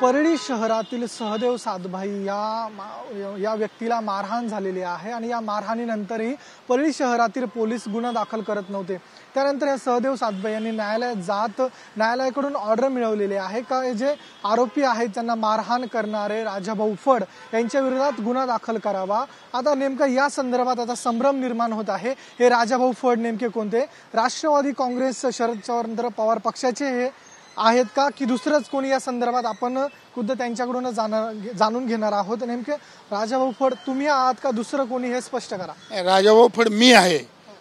परळी शहरातील सहदेव सातभाई या व्यक्तीला मारहाण झालेली आहे आणि या मारहाणीनंतरही परळी शहरातील पोलीस गुन्हा दाखल करत नव्हते। त्यानंतर या सहदेव सातभाई यांनी न्यायालयात जात न्यायालयाकडून ऑर्डर मिळवलेली आहे का जे आरोपी आहेत त्यांना मारहाण करणारे राजाभाऊ फड यांच्या विरोधात गुन्हा दाखल करावा। आता नेमका या संदर्भात आता संभ्रम निर्माण होत आहे। हे राजाभाऊ फड नेमके कोणते? राष्ट्रवादी काँग्रेस शरद पवार पक्षाचे हे आहेत का की दुसरंच कोणी? या संदर्भात आपण खुद्द त्यांच्याकडून जाणून घेणार आहोत। नेमके राजाभाऊ फड तुम्ही आहात का दुसरं कोणी हे स्पष्ट करा। राजाभाऊ फड मी आहे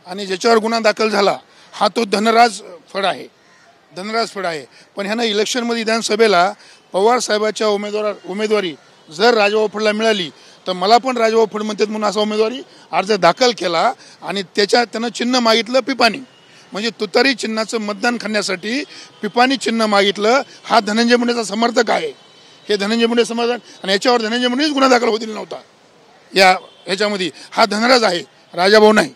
आणि ज्याच्यावर गुन्हा दाखल झाला हा तो धनराज फड आहे। पण ह्यानं इलेक्शनमध्ये विधानसभेला पवार साहेबांच्या उमेदवारी जर राजाभाऊ फडला मिळाली तर मला पण राजाभाऊ फड म्हणतात म्हणून असा उमेदवारी अर्ज दाखल केला आणि त्यानं चिन्ह मागितलं पिपाणी, म्हणजे तुतारी चिन्हाचं मतदान करण्यासाठी पिपाणी चिन्ह मागितलं। हा धनंजय मुंडेचा समर्थक आहे। हे धनंजय मुंडे समर्थक आणि याच्यावर धनंजय मुंडेच गुन्हा दाखल होतील नव्हता। ह्याच्यामध्ये हा धनराज आहे, राजाभाऊ नाही।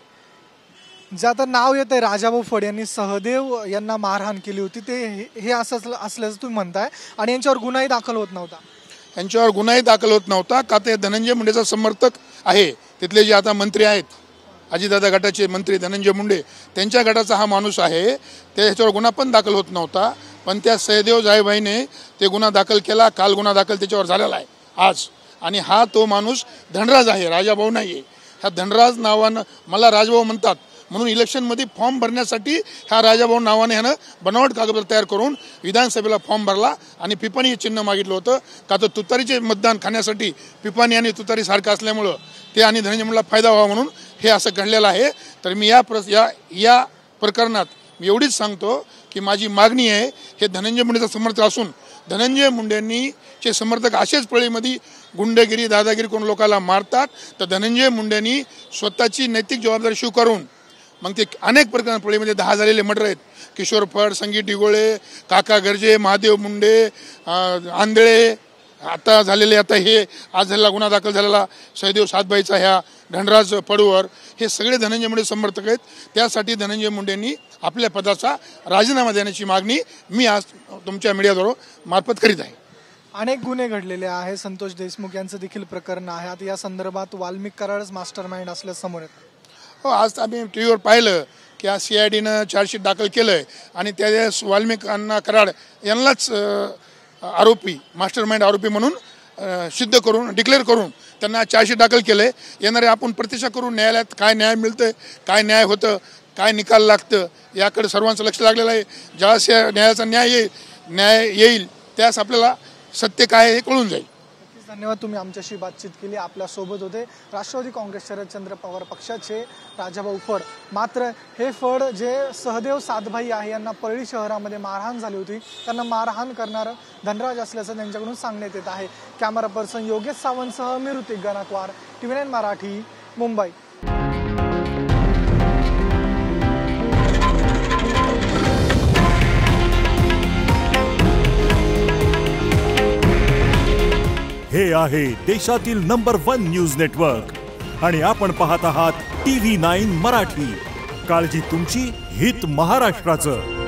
जे आता नाव येत आहे राजाभाऊ फड यांनी सहदेव यांना मारहाण केली होती ते हे असल्याचं तुम्ही म्हणताय आणि यांच्यावर गुन्हाही दाखल होत नव्हता। का ते धनंजय मुंडेचा समर्थक आहे। तिथले जे आता मंत्री आहेत अजितदादा गटाचे मंत्री धनंजय मुंडे त्यांच्या गटाचा हा माणूस आहे। त्याच्यावर गुन्हा पण दाखल होत नव्हता, पण त्या सहदेव जायभाईने ते गुन्हा दाखल केला। काल गुन्हा दाखल त्याच्यावर झालेला आहे आज, आणि हा तो माणूस धनराज आहे, राजाभाऊ नाही आहे। ह्या धनराज नावानं मला राजाभाऊ म्हणतात म्हणून इलेक्शनमध्ये फॉर्म भरण्यासाठी ह्या राजाभाऊ नावाने ह्यानं बनावट कागदपत्र तयार करून विधानसभेला फॉर्म भरला आणि पिपाणी चिन्ह मागितलं होतं। का तर तुतारीचे मतदान खाण्यासाठी पिपाणी आणि तुतारी सारखं असल्यामुळं ते आणि धनंजय मुंडेला फायदा व्हावा म्हणून हे असं घडलेलं आहे। तर मी या प्रकरणात मी एवढीच सांगतो की माझी मागणी आहे, हे धनंजय मुंडेचा समर्थक असून धनंजय मुंडेंनी चे समर्थक असेच पळीमध्ये गुंडगिरी दादागिरी करून लोकांना मारतात, तर धनंजय मुंडेंनी स्वतःची नैतिक जबाबदारी स्वीकारून मग ते अनेक प्रकरण पळीमध्ये 10 झालेले मर्डर आहेत। किशोर फड, संगीत डिगोळे, काका गर्जे, महादेव मुंडे, आंधळे, आता झालेले आता हे आज झालेला गुन्हा दाखल झालेला सहदेव सातभाईचा ह्या धनराज फडवर हे सगळे धनंजय मुंडे समर्थक आहेत। त्यासाठी धनंजय मुंडेंनी आपल्या पदाचा राजीनामा देण्याची मागणी मी आज तुमच्या मीडियाद्वारे मार्फत करीत आहे। अनेक गुन्हे घडलेले आहे। संतोष देशमुख यांचं देखील प्रकरण आहे। आता या संदर्भात वाल्मिक कराडच मास्टर माइंड असल्याचं समोर येतं। हो, आज आम्ही टीव्हीवर पाहिलं की आज CIDनं चार्जशीट दाखल केलं आहे आणि त्या वाल्मिक अण्णा कराड यांनाच आरोपी मास्टर माइंड आरोपी म्हणून सिद्ध करून डिक्लेअर करून त्यांना चार्जशीट दाखल केलं आहे। येणारे आपण प्रतीक्षा करून न्यायालयात काय न्याय मिळतं, काय न्याय होतं, काय निकाल लागतं याकडे सर्वांचं लक्ष लागलेलं आहे। ज्यावेळेस न्यायाचा न्याय येईल त्यास आपल्याला सत्य काय हे कळून जाईल। धन्यवाद, तुम्ही आमच्याशी बातचीत केली। आपल्या सोबत होते राष्ट्रवादी काँग्रेस शरद पवार पक्षाचे राजाभाऊ फड। मात्र हे फड जे सहदेव सातभाई आहे यांना परळी शहरामध्ये मारहाण झाली होती, त्यांना मारहाण करणारं धनराज असल्याचं त्यांच्याकडून सांगण्यात येत आहे। कॅमेरा पर्सन योगेश सावंतसह मी ऋतिक गणकवार, TV9 मराठी, मुंबई। हे आहे देशातील नंबर 1 न्यूज नेटवर्क आणि आपण पाहत आहात TV9 मराठी। काळजी तुमची, हित महाराष्ट्राचं।